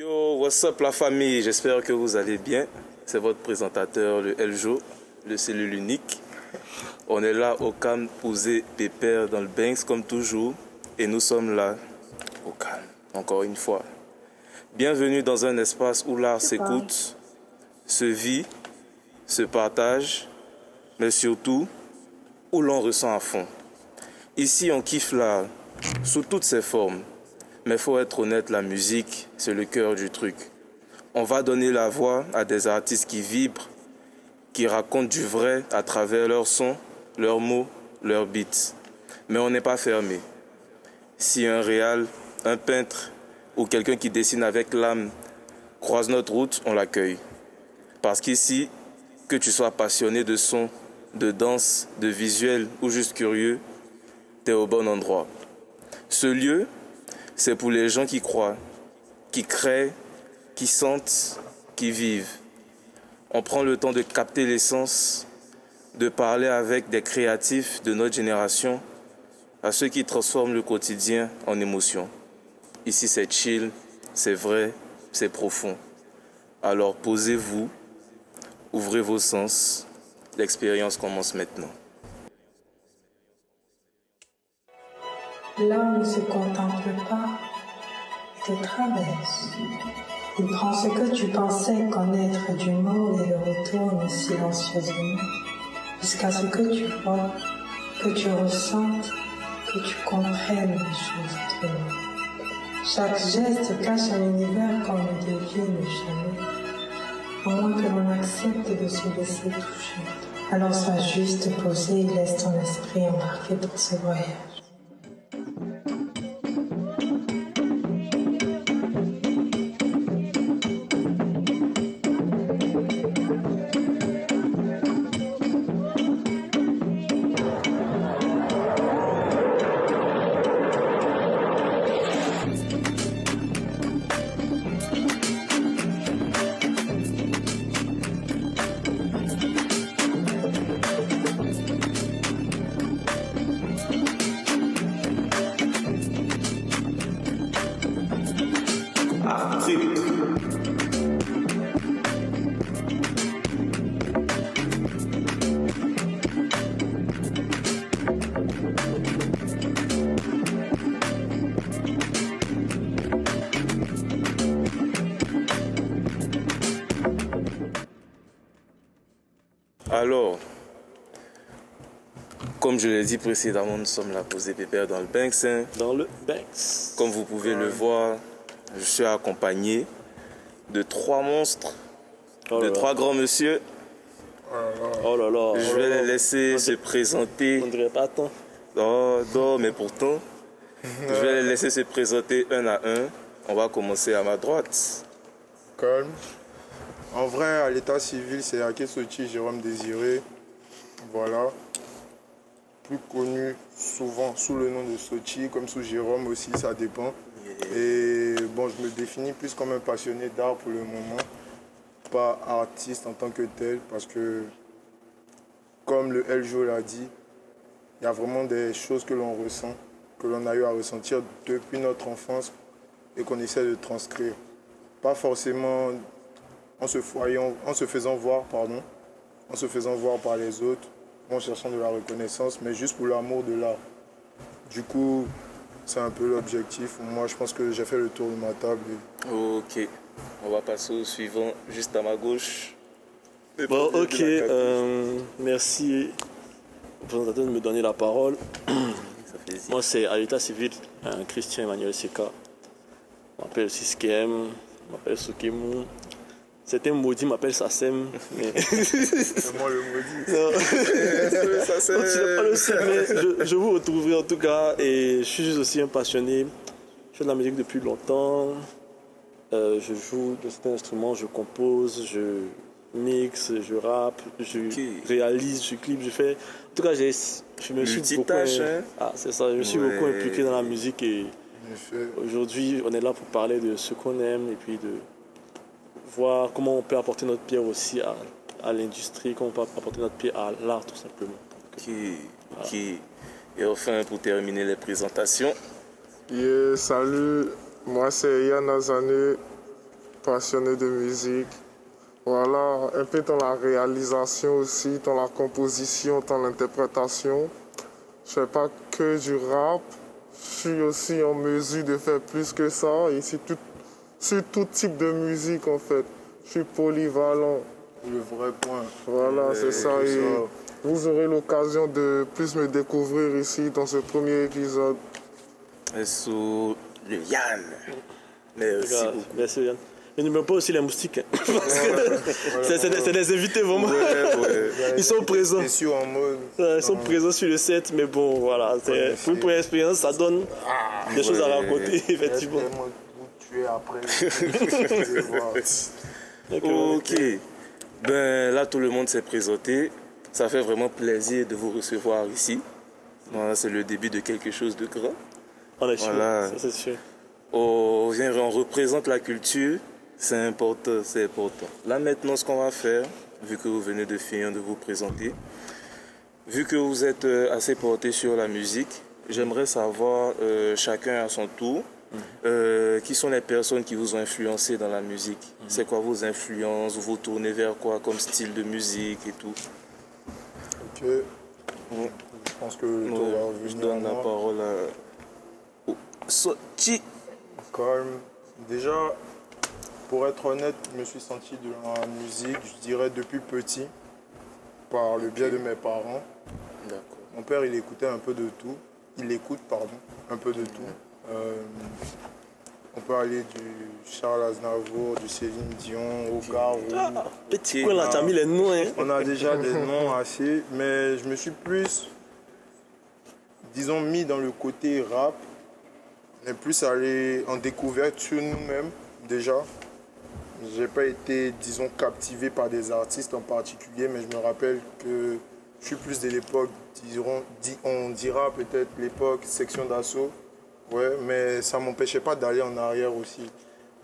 Yo, what's up la famille, j'espère que vous allez bien. C'est votre présentateur, le Eljo, le cellule unique. On est là au calme, posé, pépère dans le Banks comme toujours. Et nous sommes là au calme, encore une fois. Bienvenue dans un espace où l'art s'écoute, se vit, se partage, mais surtout où l'on ressent à fond. Ici, on kiffe l'art sous toutes ses formes. Mais faut être honnête, la musique, c'est le cœur du truc. On va donner la voix à des artistes qui vibrent, qui racontent du vrai à travers leurs sons, leurs mots, leurs beats. Mais on n'est pas fermé. Si un réal, un peintre ou quelqu'un qui dessine avec l'âme croise notre route, on l'accueille. Parce qu'ici, que tu sois passionné de son, de danse, de visuel ou juste curieux, t'es au bon endroit. Ce lieu, c'est pour les gens qui croient, qui créent, qui sentent, qui vivent. On prend le temps de capter l'essence, de parler avec des créatifs de notre génération, à ceux qui transforment le quotidien en émotion. Ici, c'est chill, c'est vrai, c'est profond. Alors posez-vous, ouvrez vos sens, l'expérience commence maintenant. L'homme ne se contemple pas, il te traverse. Il prend ce que tu pensais connaître du monde et le retourne silencieusement, jusqu'à ce que tu vois, que tu ressentes, que tu comprennes les choses autrement. Chaque geste cache un univers qu'on ne devine jamais, à moins que l'on accepte de se laisser toucher. Alors sois juste posé et laisse ton esprit embarquer pour ce voyage. Alors, comme je l'ai dit précédemment, nous sommes là posés pépère dans le Banks. Dans le Banks. Comme vous pouvez le voir, je suis accompagné de trois monstres, de trois grands monsieur. Oh là là. Je vais les laisser se présenter. On dirait pas tant. Non, mais pourtant, je vais les laisser se présenter un à un. On va commencer à ma droite. Calme. En vrai, à l'état civil, c'est Akesoti Jérôme Désiré. Voilà. Plus connu souvent sous le nom de Sochi, comme sous Jérôme aussi, ça dépend. Et bon, je me définis plus comme un passionné d'art pour le moment, pas artiste en tant que tel, parce que, comme le Eljo l'a dit, il y a vraiment des choses que l'on ressent, que l'on a eu à ressentir depuis notre enfance et qu'on essaie de transcrire. Pas forcément en se faisant voir par les autres, en cherchant de la reconnaissance, mais juste pour l'amour de l'art. Du coup, c'est un peu l'objectif. Moi, je pense que j'ai fait le tour de ma table. Ok, on va passer au suivant, juste à ma gauche. Bon, ok, merci au présentateur de me donner la parole. Moi, c'est à l'état civil, Christian Emmanuel Seka. On m'appelle Siskem, on m'appelle Sukemu. Certains maudits m'appellent Sassem. Mais... C'est moi le maudit. Sassem. Pas le seul, mais je vous retrouverai en tout cas. Et je suis juste aussi un passionné. Je fais de la musique depuis longtemps. Je joue de certains instruments, je compose, je mixe, je rappe, je réalise, je clip, je fais. En tout cas, je me suis beaucoup. C'est ça, je me suis beaucoup impliqué dans la musique et aujourd'hui, on est là pour parler de ce qu'on aime et puis de voir comment on peut apporter notre pierre aussi à l'industrie, comment on peut apporter notre pierre à l'art tout simplement. Et enfin, pour terminer les présentations. Salut, moi c'est Yann Azane, passionné de musique. Voilà, un peu dans la réalisation aussi, dans la composition, dans l'interprétation. Je fais pas que du rap, je suis aussi en mesure de faire plus que ça, et sur tout type de musique en fait. Je suis polyvalent. Le vrai point. Voilà, c'est ça. Et vous aurez l'occasion de plus me découvrir ici dans ce premier épisode. Et sous le Yann. Merci beaucoup. Merci Yann. Mais n'oubliez pas aussi les moustiques. Hein. C'est des invités vraiment. Ils sont présents. En mode. Ils sont présents sur le set, mais bon, voilà. Pour une première expérience, ça donne des choses à raconter, effectivement. Tu es après. Ok. Ben là, tout le monde s'est présenté. Ça fait vraiment plaisir de vous recevoir ici. Voilà, c'est le début de quelque chose de grand. On est sûr, Voilà. ça c'est sûr. On représente la culture. C'est important, c'est important. Là maintenant, ce qu'on va faire, vu que vous venez de finir de vous présenter, vu que vous êtes assez porté sur la musique, j'aimerais savoir, chacun à son tour, qui sont les personnes qui vous ont influencé dans la musique. C'est quoi vos influences? Vous vous tournez vers quoi comme style de musique et tout? Ok. Je pense que je donne la parole à Sochi. Déjà, pour être honnête, je me suis senti dans la musique, je dirais depuis petit, par le biais de mes parents. D'accord. Mon père, il écoutait un peu de tout. Il écoute, pardon, un peu de tout. On peut aller du Charles Aznavour, du Céline Dion, au Garou. Petit coin là, tu as mis les noms. Hein. On a déjà des noms assez, mais je me suis plus, disons, mis dans le côté rap, mais plus allé en découverte sur nous-mêmes, déjà. J'ai pas été, disons, captivé par des artistes en particulier, mais je me rappelle que je suis plus de l'époque, on dira peut-être l'époque section d'assaut. Ouais, mais ça ne m'empêchait pas d'aller en arrière aussi,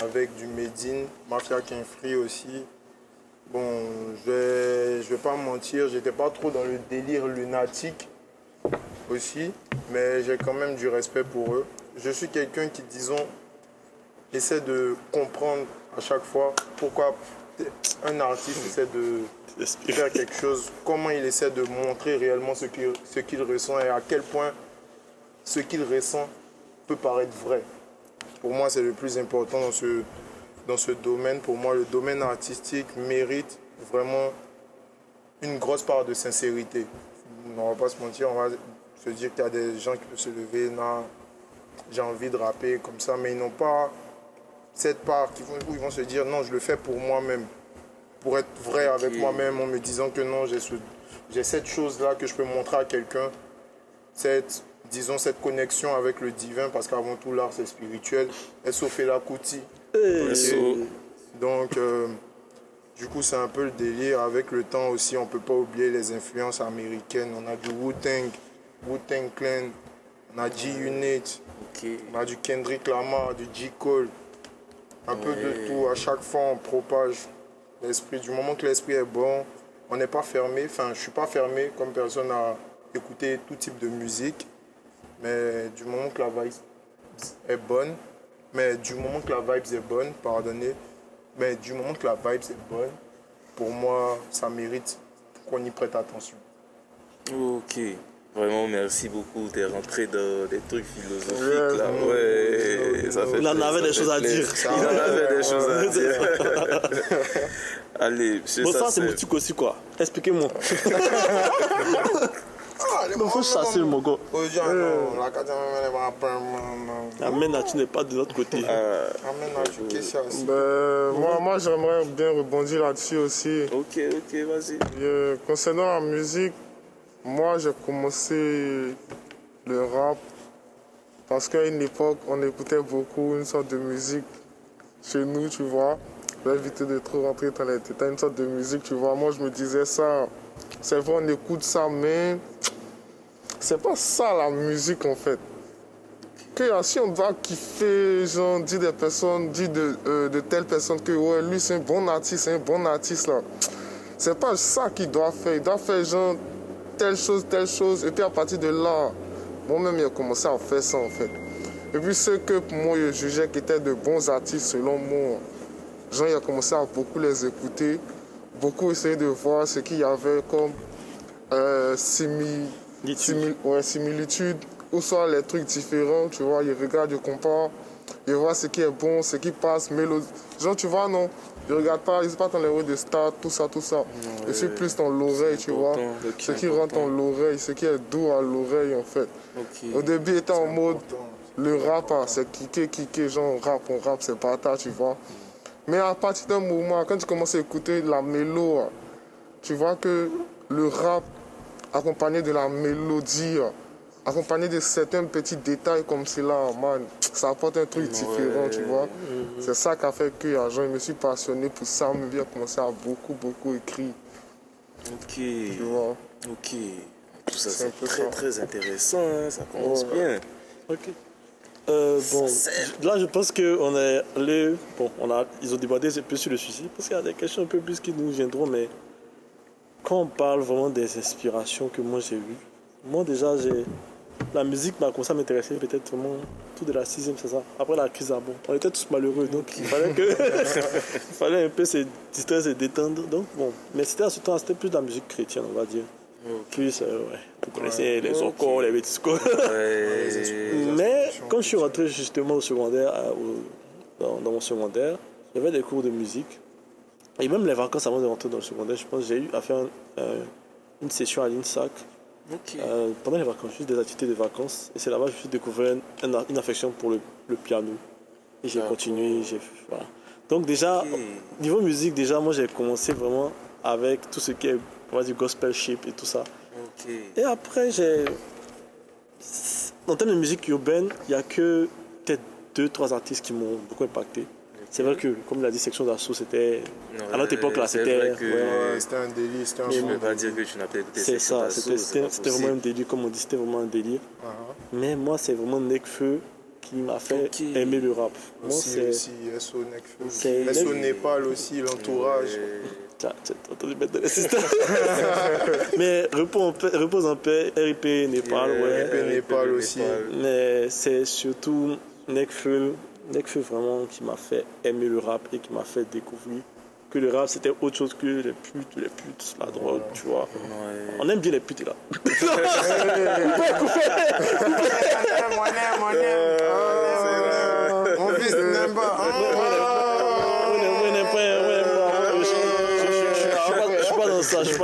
avec du Medine, Mafia King Free aussi. Bon, je vais pas mentir, j'étais pas trop dans le délire lunatique aussi, mais j'ai quand même du respect pour eux. Je suis quelqu'un qui, disons, essaie de comprendre à chaque fois pourquoi un artiste essaie de faire quelque chose, comment il essaie de montrer réellement ce qu'il ressent et à quel point ce qu'il ressent peut paraître vrai. Pour moi, c'est le plus important dans ce domaine. Pour moi, le domaine artistique mérite vraiment une grosse part de sincérité. On va pas se mentir, on va se dire qu'il y a des gens qui peuvent se lever, non, j'ai envie de rapper comme ça, mais ils n'ont pas cette part où ils vont se dire non, je le fais pour moi-même, pour être vrai avec moi-même en me disant que non, j'ai cette chose-là que je peux montrer à quelqu'un, disons cette connexion avec le divin, parce qu'avant tout l'art c'est spirituel. Fela Kuti. Donc du coup c'est un peu le délire. Avec le temps aussi, on peut pas oublier les influences américaines. On a du Wu-Tang Clan, on a G-Unit, on a du Kendrick Lamar, du J. Cole. Un peu de tout, à chaque fois on propage l'esprit. Du moment que l'esprit est bon, on n'est pas fermé. Enfin, je suis pas fermé comme personne à écouter tout type de musique. Mais du moment que la vibe est bonne, pour moi, ça mérite qu'on y prête attention. Ok. Vraiment, merci beaucoup. T'es rentré dans des trucs philosophiques là. Ouais, ça fait. Il en avait des choses à dire. Il en avait des choses à dire. Allez, monsieur. Bon, ça, c'est mon truc aussi, quoi. Expliquez-moi. Il faut chasser le mogo. Amen, tu n'es pas de l'autre côté. Moi, j'aimerais bien rebondir là-dessus aussi. Ok, vas-y. Concernant la musique, moi, j'ai commencé le rap parce qu'à une époque, on écoutait beaucoup une sorte de musique chez nous, tu vois. Je vais éviter de trop rentrer dans les détails, une sorte de musique, tu vois. Moi, je me disais ça, c'est vrai, on écoute ça, mais c'est pas ça la musique en fait. Que si on doit kiffer, genre, dire des personnes, dire de telles personnes que ouais, lui c'est un bon artiste là. C'est pas ça qu'il doit faire. Il doit faire genre telle chose. Et puis à partir de là, moi-même j'ai commencé à faire ça en fait. Et puis ceux que pour moi je jugeais qui étaient de bons artistes selon moi, Genre, il a commencé à beaucoup les écouter, beaucoup essayer de voir ce qu'il y avait comme similitudes, ou soit les trucs différents, tu vois, il regarde, il compare, il voit ce qui est bon, ce qui passe, mélodie. Genre, tu vois, non, il regarde pas, il se pas dans les rôles de star, tout ça. Je suis plus dans l'oreille, tu vois, ce qui rentre dans l'oreille, ce qui est doux à l'oreille, en fait. Au début, il était en mode, le rap, c'est kicker, genre, on rappe, c'est bâtard, tu vois. Mais à partir d'un moment, quand tu commences à écouter la mélo, tu vois que le rap, accompagné de la mélodie, accompagné de certains petits détails comme cela, man, ça apporte un truc différent, tu vois. C'est ça qui a fait que je me suis passionné pour ça, mais j'ai commencé à beaucoup écrire. Ok. Tu vois. Ok. Tout ça, c'est très intéressant, hein, ça commence bien. Ok. Bon, là je pense qu'on est allé. Bon, ils ont débatté un peu sur le sujet parce qu'il y a des questions un peu plus qui nous viendront, mais quand on parle vraiment des inspirations que moi j'ai vues, moi déjà la musique m'a commencé à m'intéresser peut-être vraiment tout de la 6e, c'est ça. Après la crise, bon, on était tous malheureux, donc il fallait un peu se distraire, se détendre. Donc bon, mais c'était à ce temps, c'était plus de la musique chrétienne, on va dire. Plus, vous connaissez les orcos, les bêtiscos. Mais quand je suis rentré justement au secondaire, dans mon secondaire, il y avait des cours de musique. Et même les vacances avant de rentrer dans le secondaire, je pense que j'ai eu à faire une session à l'INSAC. Pendant les vacances, juste des activités de vacances. Et c'est là-bas que je suis découvert une affection pour le piano. Et j'ai continué, voilà. Donc déjà, niveau musique, déjà, moi j'ai commencé vraiment avec tout ce qui est, on va dire, gospel ship et tout ça. Et après, en termes de musique urbaine, il n'y a que peut-être 2-3 artistes qui m'ont beaucoup impacté. C'est vrai que, comme l'a dit Section d'Assaut, c'était. À notre époque, là, c'était. C'était un délire, c'était un Je ne peux pas dire que tu n'as pas écouté C'est Section ça, d'Assaut, c'était vraiment un délire, comme on dit, c'était vraiment un délire. Mais moi, c'est vraiment Nekfeu qui m'a fait aimer le rap. Moi, aussi, SO Nekfeu. SO Népal aussi, l'entourage. T'as entendu mettre de l'assistant. Mais repose en paix, RIP Népal, RIP Népal aussi. Mais c'est surtout Nekfeu vraiment qui m'a fait aimer le rap et qui m'a fait découvrir que le rap c'était autre chose que les putes, la drogue, tu vois. On aime bien les putes là. Mon fils n'aime pas.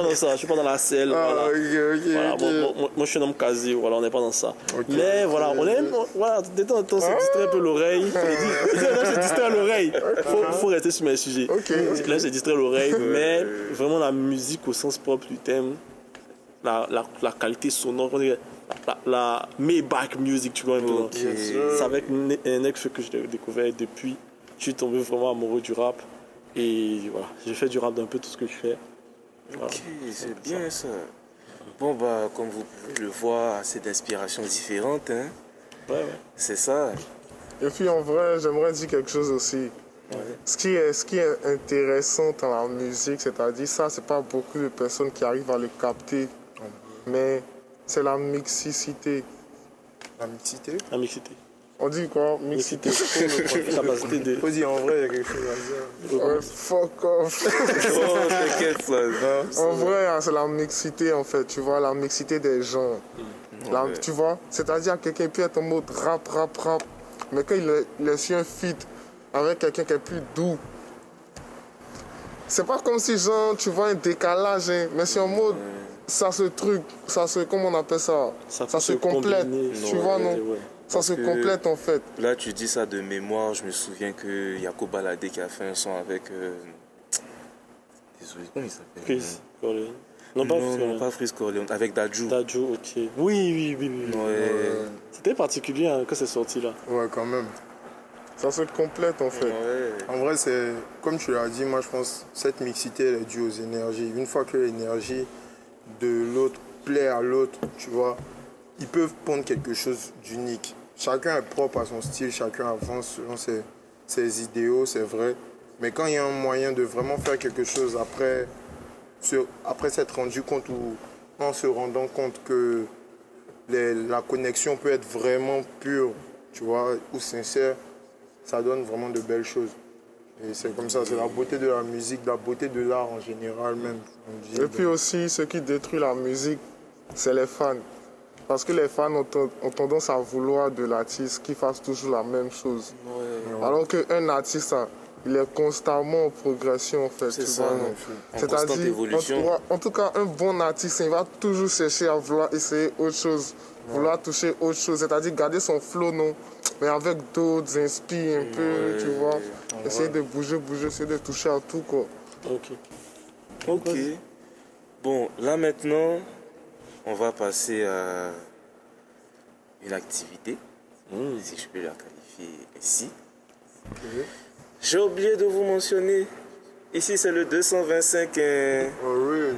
Je suis pas dans la selle. Voilà. Voilà, moi, je suis un homme quasi, voilà, on n'est pas dans ça. Mais voilà, on aime, voilà, de temps en temps, se distraire un peu l'oreille. Il dit, là, se distraire l'oreille. Faut rester sur mes sujets. Là, se distraire l'oreille, mais vraiment la musique au sens propre du thème, la qualité sonore, la Maybach music, tu vois un peu. C'est avec un ex que j'ai découvert depuis. Je suis tombé vraiment amoureux du rap. Et voilà, j'ai fait du rap d'un peu tout ce que je fais. Voilà. Ok, c'est bien ça. Bon, bah, comme vous pouvez le voir, c'est d'inspirations différentes. Hein. Ouais. C'est ça. Et puis en vrai, j'aimerais dire quelque chose aussi. Ce qui est intéressant dans la musique, c'est-à-dire ça, c'est pas beaucoup de personnes qui arrivent à le capter, mais c'est la mixicité. La mixité? La mixité. On dit quoi? Mixité. Capacité de... Faut dire en vrai, il y a quelque chose à dire. Ouais, fuck off. Oh, t'inquiète, ça. En vrai, c'est la mixité en fait, tu vois, la mixité des gens. Tu vois, c'est-à-dire quelqu'un peut être en mode rap, mais quand il est sur un feat avec quelqu'un qui est plus doux, c'est pas comme si genre tu vois un décalage, hein, mais c'est en mode comment on appelle ça? Ça se complète, tu vois, non? Ça se complète en fait. Là, tu dis ça de mémoire. Je me souviens que Yako Balade qui a fait un son avec. Désolé, comment il s'appelle? Chris Corleone. Non, pas Chris Corleone, avec Dadju. Dadju, ok. Oui. C'était particulier hein, quand c'est sorti là. Ouais, quand même. Ça se complète en fait. En vrai, c'est comme tu l'as dit, moi je pense que cette mixité elle est due aux énergies. Une fois que l'énergie de l'autre plaît à l'autre, tu vois, ils peuvent pondre quelque chose d'unique. Chacun est propre à son style, chacun avance selon ses idéaux, c'est vrai. Mais quand il y a un moyen de vraiment faire quelque chose après s'être rendu compte ou en se rendant compte que la connexion peut être vraiment pure, tu vois, ou sincère, ça donne vraiment de belles choses. Et c'est comme ça, c'est la beauté de la musique, la beauté de l'art en général même. On dit. Et puis aussi, ce qui détruit la musique, c'est les fans. Parce que les fans ont tendance à vouloir de l'artiste qui fasse toujours la même chose. Ouais. Alors qu'un artiste, il est constamment en progression, en fait. C'est tu ça, vois. en constante évolution. En tout cas, un bon artiste, il va toujours chercher à vouloir essayer autre chose, vouloir toucher autre chose. C'est-à-dire garder son flow, non, mais avec d'autres, inspire un peu, tu vois. Essayer de bouger, essayer de toucher à tout, quoi. Ok. Bon, là maintenant, on va passer à une activité, si je peux la qualifier ici. J'ai oublié de vous mentionner, ici c'est le 225, Oui.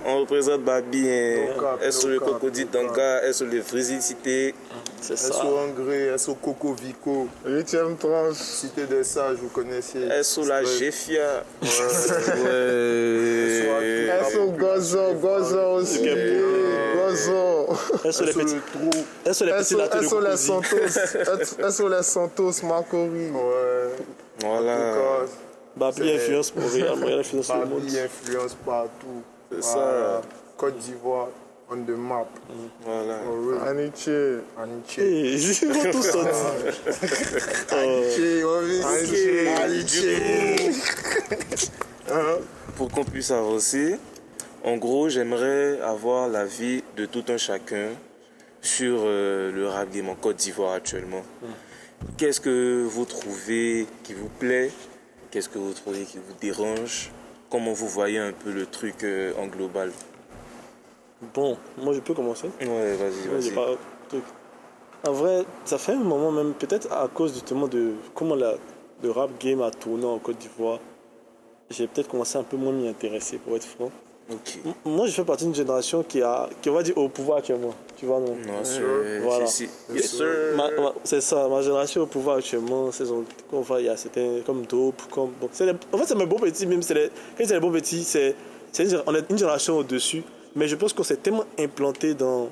on représente Babi, Donka, est sur le Donka, Cocody Donka. Donka, est sur le Frisicité. C'est Est-ce ça. au Angré, est-ce au Coco Vico, 8e tranche. Cité des Sages, vous connaissez. Est sur la Ouais. Géfia. Est-ce au Gozo aussi. Gozo. Est-ce les Est-ce petits, le trou. est-ce les petits lattes de Est-ce les Cocody? Santos. Est-ce les Santos, Macori. Ouais. Voilà. Babi influence Montréal influence le monde. Babi influence partout. C'est Voilà. Côte d'Ivoire, on the map. Voilà. Oh, oui. Aniché. Aniché. Hey, ils vont tous sortir. Aniché, on vit Aniché. Pour qu'on puisse avancer, en gros, j'aimerais avoir l'avis de tout un chacun sur le rap game en Côte d'Ivoire actuellement. Qu'est-ce que vous trouvez qui vous plaît? Qu'est-ce que vous trouvez qui vous dérange? Comment vous voyez un peu le truc en global? Bon, moi je peux commencer. Ouais, vas-y, Moi, j'ai vas-y. pas de truc. En vrai, ça fait un moment même, peut-être à cause justement de comment le rap game a tourné en Côte d'Ivoire, j'ai peut-être commencé un peu moins m'y intéresser, pour être franc. Ok. Moi, je fais partie d'une génération qui on va dire, au pouvoir actuellement. Tu vois, non? Non, Voilà. Yes, sir. C'est ça, ma génération au pouvoir actuellement, qu'on voit, il y a certains comme Dope, comme. Bon, en fait, c'est mes beaux petits, même. Quand c'est les beaux petits, on est une génération au-dessus, mais je pense qu'on s'est tellement implanté dans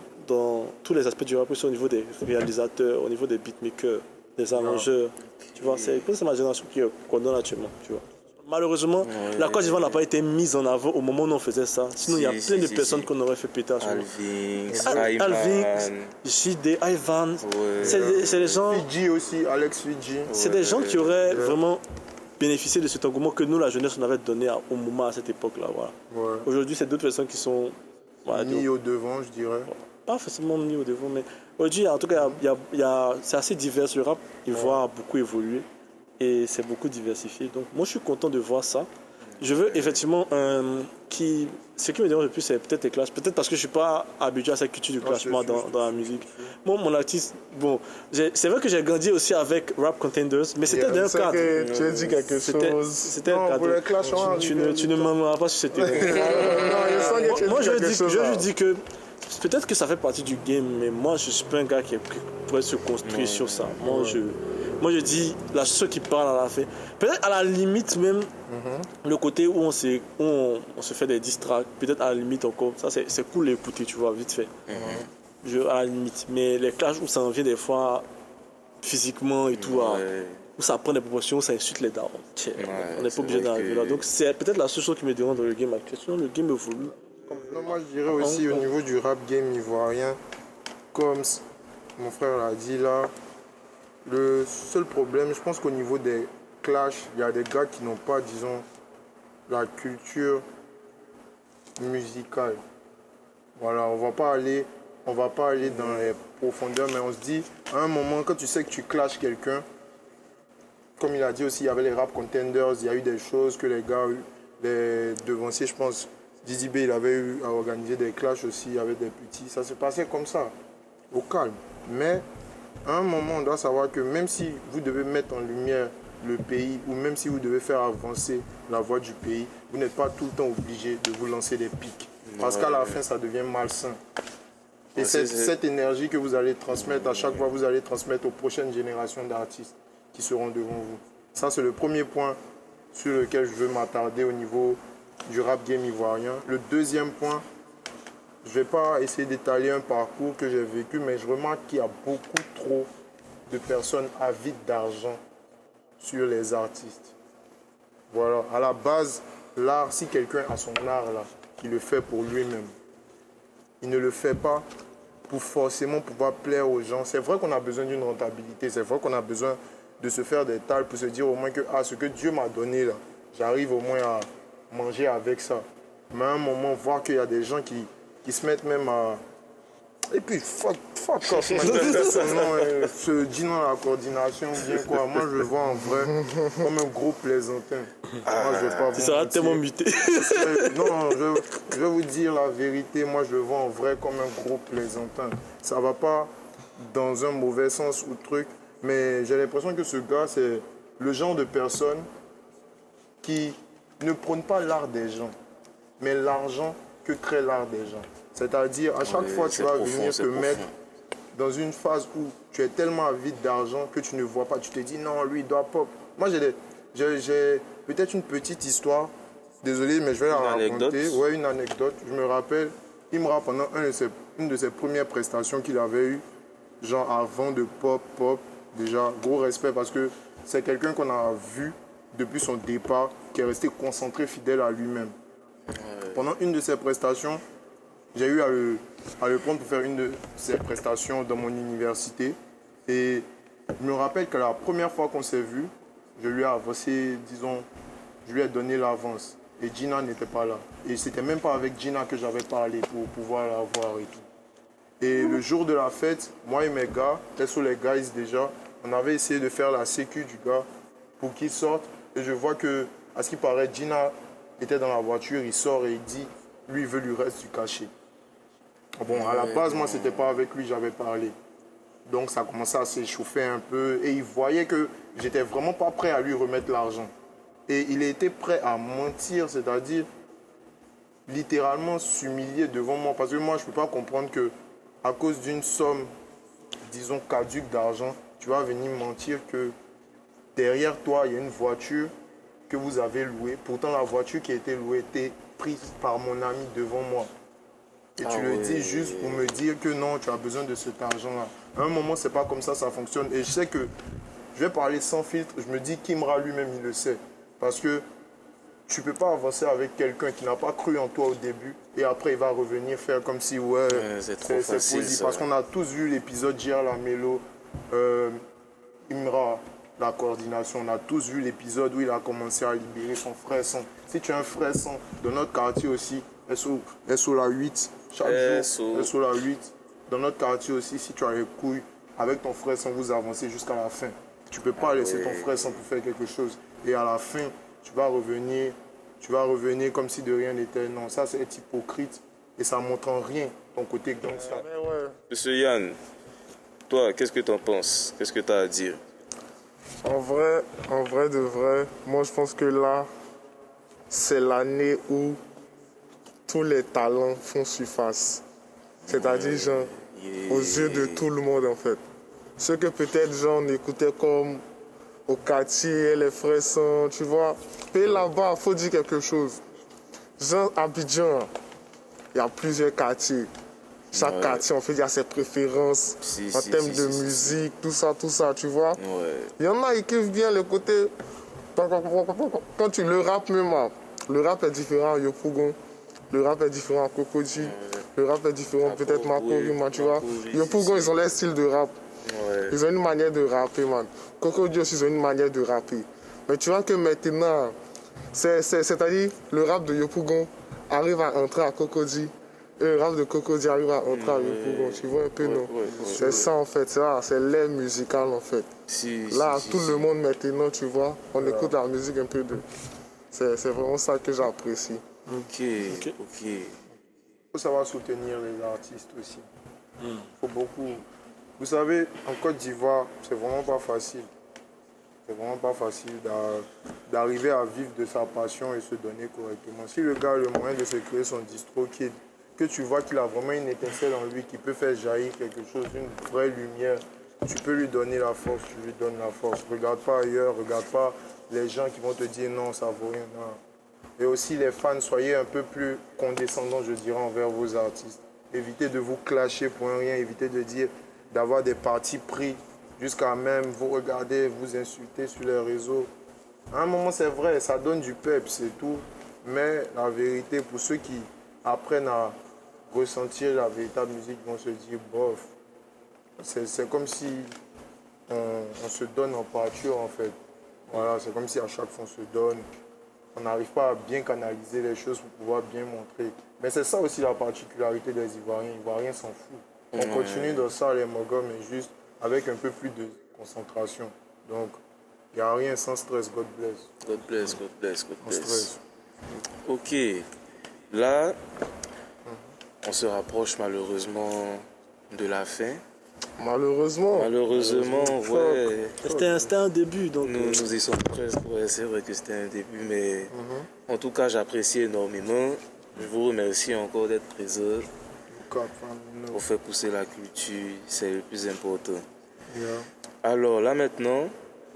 tous les aspects du rap, aussi au niveau des réalisateurs, au niveau des beatmakers, des arrangeurs. Tu vois, je pense que c'est ma génération qu'on donne actuellement, tu vois. Malheureusement, la Côte d'Ivoire n'a pas été mise en avant au moment où on faisait ça. Sinon, il y a plein de personnes qu'on aurait fait péter à ce moment. Alvin, JD, Ivan, Ouais. c'est des gens. Fidji aussi, Alex Fidji. C'est des gens qui auraient vraiment bénéficié de cet engouement que nous, la jeunesse, on avait donné au moment à cette époque-là. Voilà. Ouais. Aujourd'hui, c'est d'autres personnes qui sont Mis au devant, je dirais. pas forcément mis au devant, mais aujourd'hui, en tout cas, c'est assez divers. Le rap, ivoire a beaucoup évolué et c'est beaucoup diversifié. Donc, moi, je suis content de voir ça. Je veux effectivement ce qui me dérange le plus, c'est peut-être les clashs. Peut-être parce que je ne suis pas habitué à cette culture du clashement dans la musique. Moi, mon artiste, bon, c'est vrai que j'ai grandi aussi avec Rap Contenders, mais c'était d'un C'est cadre. que tu as dit quelque chose. C'était un Non, cadre. pour les clashs, on va Tu arriver. ne m'aimeras pas sur cette idée. Non, je sens que tu as Moi, dit je quelque chose, là. dis que peut-être que ça fait partie du game, mais moi, je ne suis pas un gars qui pourrait se construire sur ça. Moi, je dis la chose qui parle à la fin. Peut-être à la limite même, le côté où on se fait des diss tracks, peut-être à la limite encore, ça c'est cool d'écouter, tu vois, vite fait. À la limite. Mais les clashs où ça en vient des fois physiquement et tout, où ça prend des proportions, ça insulte les darons. On n'est pas obligé d'arriver là. Donc c'est peut-être la seule chose qui me dérange dans le game actuel. Sinon, le game évolue. Non, moi je dirais aussi au niveau du rap game ivoirien, comme mon frère l'a dit là, le seul problème, je pense qu'au niveau des clashs, il y a des gars qui n'ont pas, disons, la culture musicale. Voilà, on va pas aller dans les profondeurs, mais on se dit, à un moment, quand tu sais que tu clashes quelqu'un, comme il a dit aussi, il y avait les rap contenders, il y a eu des choses que les gars, les devanciers, je pense, Dizzy B, il avait eu à organiser des clashs aussi avec des petits. Ça se passait comme ça, au calme. Mais à un moment, on doit savoir que même si vous devez mettre en lumière le pays, ou même si vous devez faire avancer la voix du pays, vous n'êtes pas tout le temps obligé de vous lancer des pics. Parce qu'à la fin, ça devient malsain. Et cette énergie que vous allez transmettre, à chaque fois, vous allez transmettre aux prochaines générations d'artistes qui seront devant vous. Ça, c'est le premier point sur lequel je veux m'attarder au niveau du rap game ivoirien. Le deuxième point, je ne vais pas essayer d'étaler un parcours que j'ai vécu, mais je remarque qu'il y a beaucoup trop de personnes avides d'argent sur les artistes. Voilà, à la base, l'art, si quelqu'un a son art là, il le fait pour lui-même. Il ne le fait pas pour forcément pouvoir plaire aux gens. C'est vrai qu'on a besoin d'une rentabilité, c'est vrai qu'on a besoin de se faire des tales pour se dire au moins que ce que Dieu m'a donné là, j'arrive au moins à manger avec ça. Mais à un moment, voir qu'il y a des gens qui se mettent même à... Et puis, fuck off, man. Ce dit dans la coordination, bien quoi. Moi, je le vois en vrai comme un gros plaisantin. Moi, je vais pas Tu seras tellement muté. Non, je vais vous dire la vérité. Moi, je le vois en vrai comme un gros plaisantin. Ça va pas dans un mauvais sens ou truc, mais j'ai l'impression que ce gars, c'est le genre de personne qui ne prône pas l'art des gens, mais l'argent que crée l'art des gens. C'est-à-dire, à chaque fois, tu vas venir te mettre dans une phase où tu es tellement avide d'argent que tu ne vois pas. Tu te dis, non, lui, il doit pop. Moi, j'ai peut-être une petite histoire. Désolé, mais je vais la raconter. Ouais, une anecdote. Je me rappelle, il me rappelle pendant une de ses premières prestations qu'il avait eues, genre avant de pop. Déjà, gros respect parce que c'est quelqu'un qu'on a vu depuis son départ, qui est resté concentré, fidèle à lui-même. Pendant une de ses prestations, j'ai eu à le prendre pour faire une de ses prestations dans mon université. Et je me rappelle que la première fois qu'on s'est vu, je lui ai avancé, disons, je lui ai donné l'avance. Et Gina n'était pas là. Et c'était même pas avec Gina que j'avais parlé pour pouvoir la voir et tout. Et le jour de la fête, moi et mes gars, sur les guys déjà, on avait essayé de faire la sécu du gars pour qu'il sorte. Et je vois que, à ce qui paraît, Gina était dans la voiture, il sort et il dit, lui, il veut lui reste du cachet. Bon, à la base, moi, c'était pas avec lui, j'avais parlé. Donc, ça commençait à s'échauffer un peu. Et il voyait que j'étais vraiment pas prêt à lui remettre l'argent. Et il était prêt à mentir, c'est-à-dire littéralement s'humilier devant moi. Parce que moi, je peux pas comprendre que à cause d'une somme, disons, caduque d'argent, tu vas venir mentir que derrière toi, il y a une voiture que vous avez louée. Pourtant, la voiture qui a été louée était prise par mon ami devant moi. Et tu le dis juste pour me dire que non, tu as besoin de cet argent-là. À un moment, c'est pas comme ça fonctionne. Et je sais que je vais parler sans filtre. Je me dis Kimra lui-même, il le sait. Parce que tu peux pas avancer avec quelqu'un qui n'a pas cru en toi au début et après il va revenir faire comme si c'est trop facile. Parce qu'on a tous vu l'épisode J.R. Lamelo, Imra, la coordination. On a tous vu l'épisode où il a commencé à libérer son frère sang. Si tu as un frère sang, dans notre quartier aussi, SO la 8, chaque jour, SO la 8. Dans notre quartier aussi, si tu as les couilles, avec ton frère sang, vous avancez jusqu'à la fin. Tu ne peux pas laisser ton frère sang pour faire quelque chose. Et à la fin, tu vas revenir comme si de rien n'était. Non, ça c'est être hypocrite et ça ne montre en rien ton côté gangster. Monsieur Yann, toi, qu'est-ce que tu en penses? Qu'est-ce que tu as à dire? En vrai de vrai, moi je pense que là, c'est l'année où tous les talents font surface. C'est-à-dire, genre, aux yeux de tout le monde, en fait. Ce que peut-être, genre, on écoutait comme au quartier, les frères sont, tu vois. Et là-bas, il faut dire quelque chose. Genre, Abidjan, il y a plusieurs quartiers. Chaque quartier, en fait, il y a ses préférences en termes de musique, tout ça, tu vois. Il y en a qui kiffent bien le côté... Quand tu le rap même, le rap est différent à Yopougon. Le rap est différent à Cocody. Le rap est différent peut-être Makorima, tu vois. Yopougon, ils ont leur style de rap. Ils ont une manière de rapper, man. Cocody aussi, ils ont une manière de rapper. Mais tu vois que maintenant, c'est-à-dire, le rap de Yopougon arrive à entrer à Cocody. Et le rap de Cocody arrive à entrer à Yopougon. Tu vois un peu, non? C'est ça, en fait. C'est l'air musical, en fait. Là, tout le monde maintenant, tu vois, on écoute la musique un peu de... C'est vraiment ça que j'apprécie. Ok. Il faut savoir soutenir les artistes aussi. Faut beaucoup. Vous savez, en Côte d'Ivoire, c'est vraiment pas facile. C'est vraiment pas facile d'arriver à vivre de sa passion et se donner correctement. Si le gars a le moyen de se créer son distro kid, que tu vois qu'il a vraiment une étincelle en lui qui peut faire jaillir quelque chose, une vraie lumière, tu peux lui donner la force, tu lui donnes la force. Regarde pas ailleurs, regarde pas les gens qui vont te dire non, ça vaut rien. Non. Et aussi les fans, soyez un peu plus condescendants, je dirais, envers vos artistes. Évitez de vous clasher pour un rien, évitez de dire, d'avoir des partis pris jusqu'à même vous regarder, vous insulter sur les réseaux. À un moment, c'est vrai, ça donne du pep, c'est tout. Mais la vérité, pour ceux qui apprennent à ressentir la véritable musique, vont se dire, bof, c'est comme si on se donne en pâture, en fait. Voilà, c'est comme si à chaque fois on se donne. On n'arrive pas à bien canaliser les choses pour pouvoir bien montrer. Mais c'est ça aussi la particularité des Ivoiriens. Les Ivoiriens s'en foutent. On continue dans ça, les Mogos, mais juste avec un peu plus de concentration. Donc, il n'y a rien sans stress, God bless. God bless, God bless, God Sans bless. stress. Ok, là, on se rapproche malheureusement de la fin. Malheureusement. Malheureusement, ouais. C'était un début, donc... Nous y sommes presque. Ouais, c'est vrai que c'était un début, mais en tout cas, j'apprécie énormément. Je vous remercie encore d'être présent pour faire pousser la culture. C'est le plus important. Yeah. Alors là maintenant,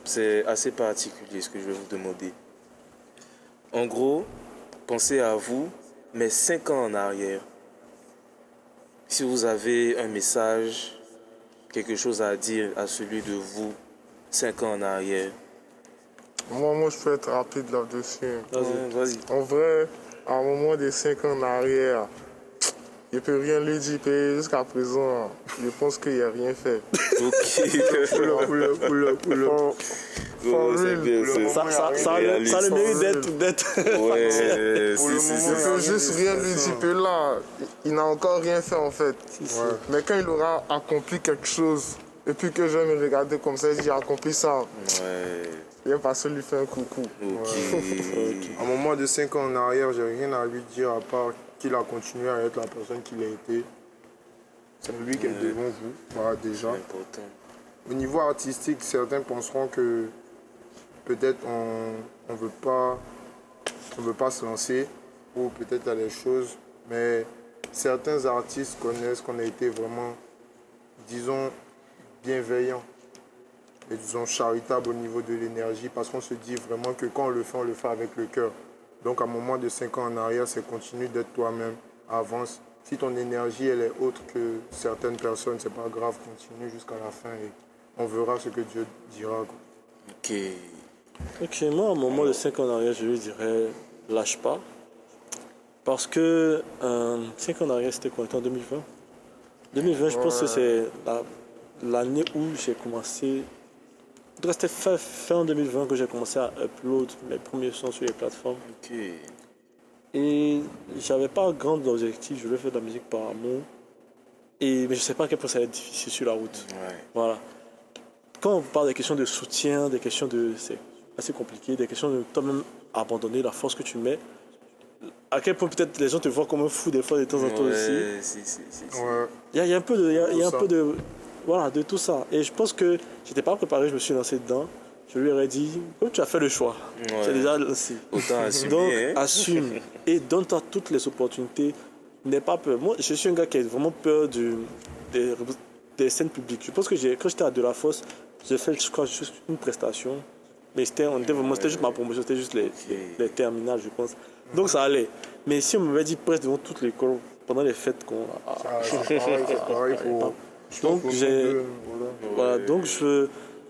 c'est assez particulier ce que je vais vous demander. En gros, pensez à vous, mais 5 ans en arrière. Si vous avez un message, quelque chose à dire à celui de vous, 5 ans en arrière. Moi, je peux être rapide là-dessus. Vas-y. En vrai, à un moment des 5 ans en arrière, je ne peux rien lui dire. Jusqu'à présent, je pense qu'il n'y a rien fait. Ok. Oh, c'est bien, Ça a le mérite d'être... Ouais, Pour le moment, je peux juste rien lui dire. Que là, il n'a encore rien fait en fait. Ouais. Mais quand il aura accompli quelque chose, et puis que je vais me regarder comme ça, j'ai accompli ça, Ouais. je vais passer lui faire un coucou. À un moment de 5 ans en arrière, j'ai rien à lui dire à part qu'il a continué à être la personne qu'il a été. C'est lui qui est devant vous, voilà déjà. Important. Au niveau artistique, certains penseront que peut-être on veut pas se lancer, ou peut-être il y a des choses, mais certains artistes connaissent qu'on a été vraiment, disons, bienveillants et disons charitable au niveau de l'énergie, parce qu'on se dit vraiment que quand on le fait avec le cœur. Donc à un moment de 5 ans en arrière, c'est continue d'être toi-même, avance. Si ton énergie elle est autre que certaines personnes, c'est pas grave, continue jusqu'à la fin et on verra ce que Dieu dira. Ok. Ok, moi, à un moment de 5 ans en arrière, je lui dirais lâche pas. Parce que 5 ans en arrière, c'était quoi? C'était en 2020. 2020, je pense que c'est l'année où j'ai commencé. C'était fin 2020 que j'ai commencé à upload mes premiers sons sur les plateformes. Ok. Et j'avais pas grand objectif, je voulais faire de la musique par amour. Mais je sais pas à quel point ça allait être difficile sur la route. Ouais. Voilà. Quand on parle des questions de soutien, des questions de... C'est assez compliqué, des questions de toi-même abandonner la force que tu mets. À quel point peut-être les gens te voient comme un fou des fois de temps en temps aussi. Si. Ouais. Il y a un peu de... Il y a un ça. peu de... Voilà, de tout ça. Et je pense que j'étais pas préparé, je me suis lancé dedans. Je lui aurais dit, comme tu as fait le choix, Ouais. c'est déjà lancé. Autant assumer. Donc, hein. assume et donne-toi toutes les opportunités. N'aie pas peur. Moi, je suis un gars qui a vraiment peur des scènes publiques. Je pense que quand j'étais à De La Fosse, j'ai fait, je crois, juste une prestation. Mais c'était juste ma promotion, c'était juste les terminales, je pense. Donc, ça allait. Mais si on m'avait dit presque devant toute l'école, pendant les fêtes qu'on a... C'est pareil pour... Donc, Voilà. donc je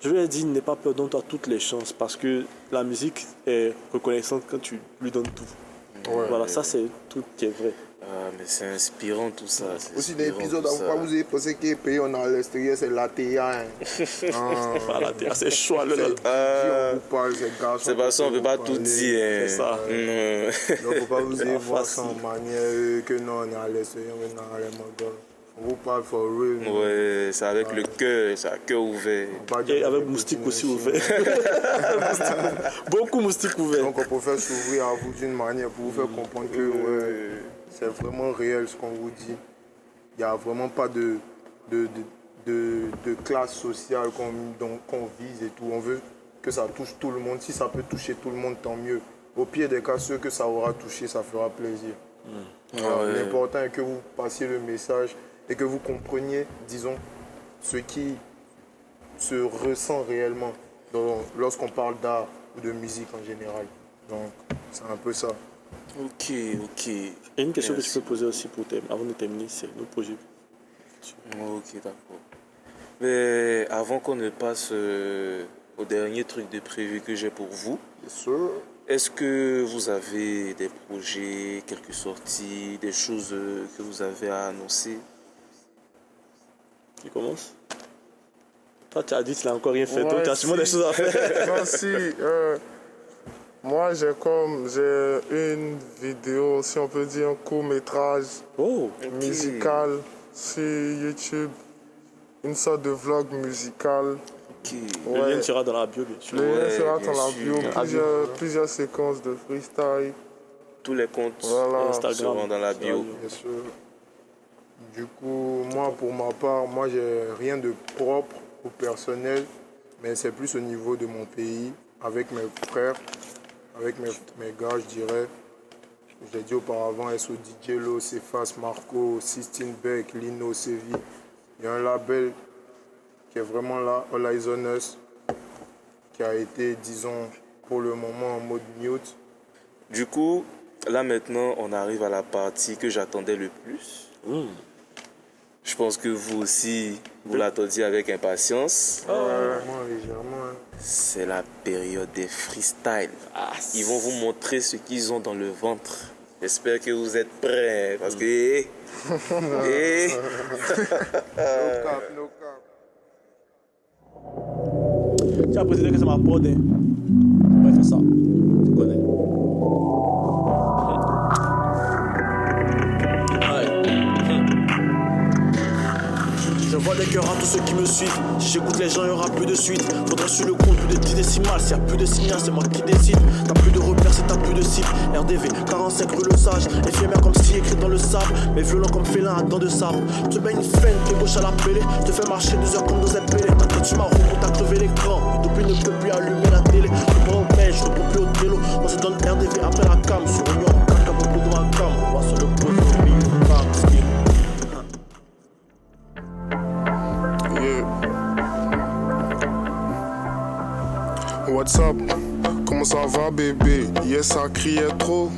lui ai dit, n'aie pas peur, donne-toi toutes les chances. Parce que la musique est reconnaissante quand tu lui donnes tout. Ouais. Voilà, ça c'est tout qui est vrai. Ah, mais c'est inspirant tout ça. c'est Aussi dans inspirant, l'épisode, tout vous ça. pas vous avez pensé que les pays on a à l'extérieur, c'est l'ATA. Voilà, c'est choix. C'est on vous parle, c'est garçon. C'est parce qu'on ne peut pas vous tout parler. dire. Hein. C'est ça. Non. Donc, faut pas vous allez voir ça facile. en manière que non, on est à l'extérieur, on est à l'Emogon. On vous parle for real. Ouais, c'est avec le cœur, c'est à cœur ouvert. Pas dire Et qu'on avec est moustique aussi petit, ouvert. Beaucoup moustiques ouverts. Donc on peut faire s'ouvrir à vous d'une manière pour vous faire comprendre que ouais, c'est vraiment réel ce qu'on vous dit. Il n'y a vraiment pas de classe sociale qu'on vise et tout. On veut que ça touche tout le monde. Si ça peut toucher tout le monde, tant mieux. Au pire des cas, ceux que ça aura touché, ça fera plaisir. Alors, Ouais. l'important est que vous passiez le message et que vous compreniez, disons, ce qui se ressent réellement lorsqu'on parle d'art ou de musique en général. Donc, c'est un peu ça. Ok. Et une question que Merci. tu peux poser aussi avant de terminer, c'est nos projets. Ok, d'accord. Mais avant qu'on ne passe au dernier truc de prévu que j'ai pour vous. Bien sûr. Est-ce que vous avez des projets, quelques sorties, des choses que vous avez à annoncer? Qui commence? Toi, tu as dit que tu n'as encore rien fait, Ouais, donc tu as sûrement si. des choses à faire. Non, si. Moi, j'ai une vidéo, si on peut dire, un court-métrage Oh, musical sur YouTube. Une sorte de vlog musical. Ok. le Ouais. lien sera dans la bio, bien sûr. Le lien Ouais, sera bien dans la sûr. bio. Plusieurs séquences de freestyle. Tous les comptes Voilà. Instagram. seront dans la bio. Bien sûr. Du coup, moi, pour ma part, moi, j'ai rien de propre ou personnel, mais c'est plus au niveau de mon pays, avec mes frères, avec mes gars, je dirais. Je l'ai dit auparavant, SO DJ Lo, Cephas, Marco, Sistine Beck, Lino, Sevi. Il y a un label qui est vraiment là, All Eyes on Us, qui a été, disons, pour le moment en mode mute. Du coup, là maintenant, on arrive à la partie que j'attendais le plus. Je pense que vous aussi, vous l'attendiez avec impatience. Légèrement. Hein. C'est la période des freestyles. Ils vont vous montrer ce qu'ils ont dans le ventre. J'espère que vous êtes prêts parce que... No cap, no cap. Tu as précisé que c'est ma prod, hein. On va faire ça. Tu connais. Je vois des cœurs à tous ceux qui me suivent. Si j'écoute les gens, il y aura plus de suite. Faudrait sur le compte plus de 10 décimales. S'il y a plus de signal, c'est moi qui décide. T'as plus de repères, c'est t'as plus de cible. RDV, 45 rue Le Sage. Éphémère comme si écrit dans le sable. Mais violent comme félin à dents de sable. Te mets une feinte, t'es gauche à la pélée. Te fais marcher 2 heures comme dans un pélé. Maintenant tu m'as roulé, t'as crevé l'écran. Depuis ne peut plus allumer la télé. Je prends au pain, je réponds plus au télo. On se donne RDV après la cam. Sur une en caca, beaucoup de ma cam. On va se le poser au pays de cam. Yeah. What's up? Comment ça va bébé? Yes, ça criait trop.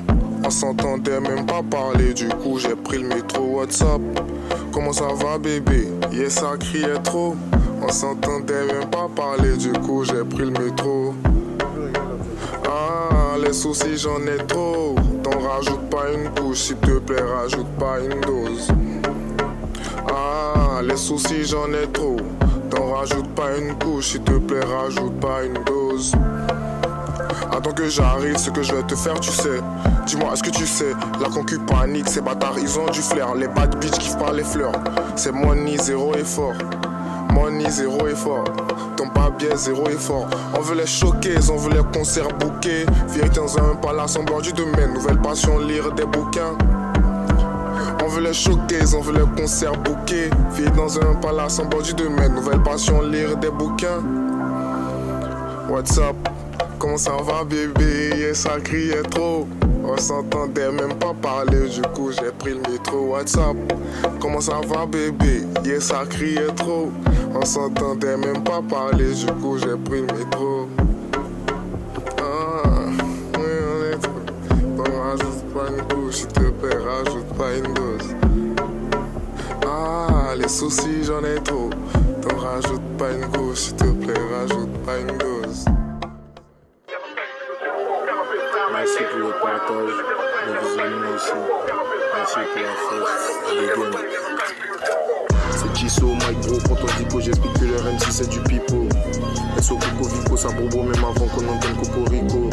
On s'entendait même pas parler, du coup j'ai pris le métro. What's up? Comment ça va bébé? Yes, ça criait trop. On s'entendait même pas parler, du coup j'ai pris le métro. Ah, les soucis j'en ai trop. T'en rajoute pas une couche, s'il te plaît, rajoute pas une dose. Ah, les soucis j'en ai trop. T'en rajoute pas une couche, s'il te plaît, rajoute pas une dose. Attends que j'arrive, ce que je vais te faire, tu sais. Dis-moi, est-ce que tu sais, la concu panique, ces bâtards, ils ont du flair. Les bad bitch kiffent pas les fleurs. C'est money, zéro effort. Money, zéro effort. Ton pas bien, zéro effort. On veut les choquer, on veut les concerts bouquets. Vérité dans un palace en bord du domaine. Nouvelle passion, lire des bouquins. On veut les choquer, on veut les concerts bouquets. Vivre dans un palace en bord du domaine. Nouvelle passion, lire des bouquins. What's up? Comment ça va bébé? Yeah, ça criait trop. On s'entendait même pas parler, du coup j'ai pris le métro. What's up? Comment ça va bébé? Yeah, ça criait trop. On s'entendait même pas parler, du coup j'ai pris le métro. Ah, oui on est trop. Donc rajoute pas une couche, s'il te plaît, rajoute pas une dose. Ah, les soucis j'en ai trop. Donc rajoute pas une couche, s'il te plaît, rajoute pas une dose. Merci pour le partage, le visionnement aussi. Merci pour la force, les gains. C'est Tisso, Mike Bro, pour ton dico, j'explique que leur MC c'est du pipeau. SO Coco Vico, ça bobo même avant qu'on entende Cocorico.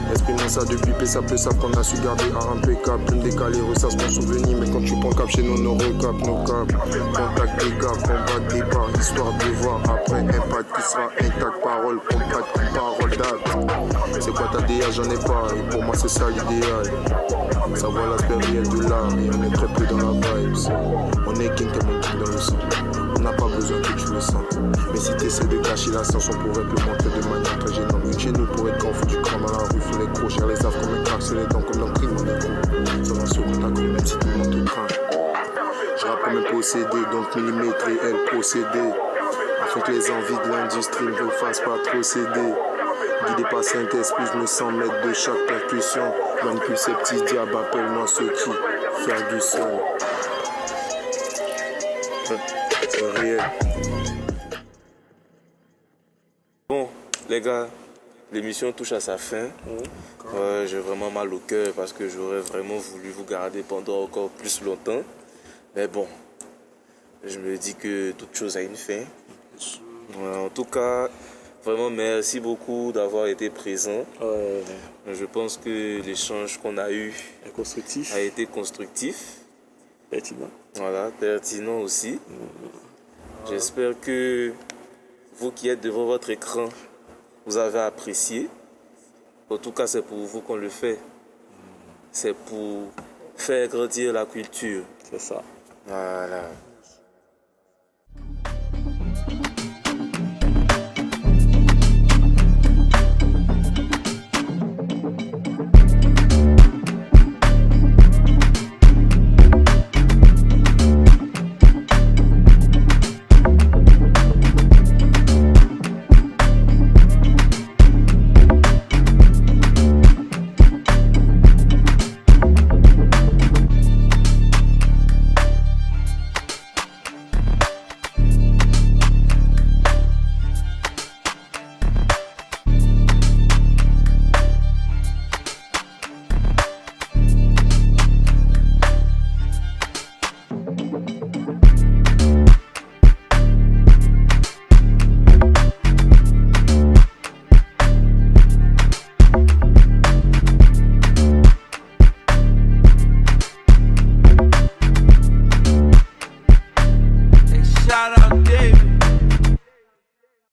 Exprimant ça de piper, ça peut s'apprendre à su garder un impeccable. Plume décalée, ressasse mon souvenir, mais quand tu prends cap chez nous, nos recap, nos cap. Contact des gars, combat, départ, histoire de voir. Après, impact qui sera intact, parole, compact, parole date. C'est quoi ta DA, j'en ai pas, et pour moi c'est ça l'idéal. Savoir l'aspect réel de l'art, et on est très peu dans la vibes. On est king comme un king dans le sang. On n'a pas besoin que tu le sentes. Mais si t'essaies de cacher la science, on pourrait te le montrer de manière très gênante. Chez nous, pour être grand, faut du cran dans la rue, faut les crochets, les affres comme un crack, sur les dents comme dans le crime, on est gros. Ça va sur contact comme même si tout le monde te craint. Je rappe comme un possédé, donc millimétré, elle procédé. Afin que les envies de l'industrie ne me fassent pas trop céder. Guidé par Saint-Esprit, je me sens maître de chaque percussion. Manipule ces petits diables, appelle-moi ceux qui faire du son. C'est réel. Bon, les les gars, l'émission touche à sa fin. Ouais, j'ai vraiment mal au cœur parce que j'aurais vraiment voulu vous garder pendant encore plus longtemps. Mais bon, je me dis que toute chose a une fin. Ouais, en tout cas, vraiment merci beaucoup d'avoir été présent. Je pense que l'échange qu'on a eu a été constructif. Pertinent. Voilà, pertinent aussi. J'espère que vous qui êtes devant votre écran, vous avez apprécié. En tout cas, c'est pour vous qu'on le fait. C'est pour faire grandir la culture. C'est ça. Voilà.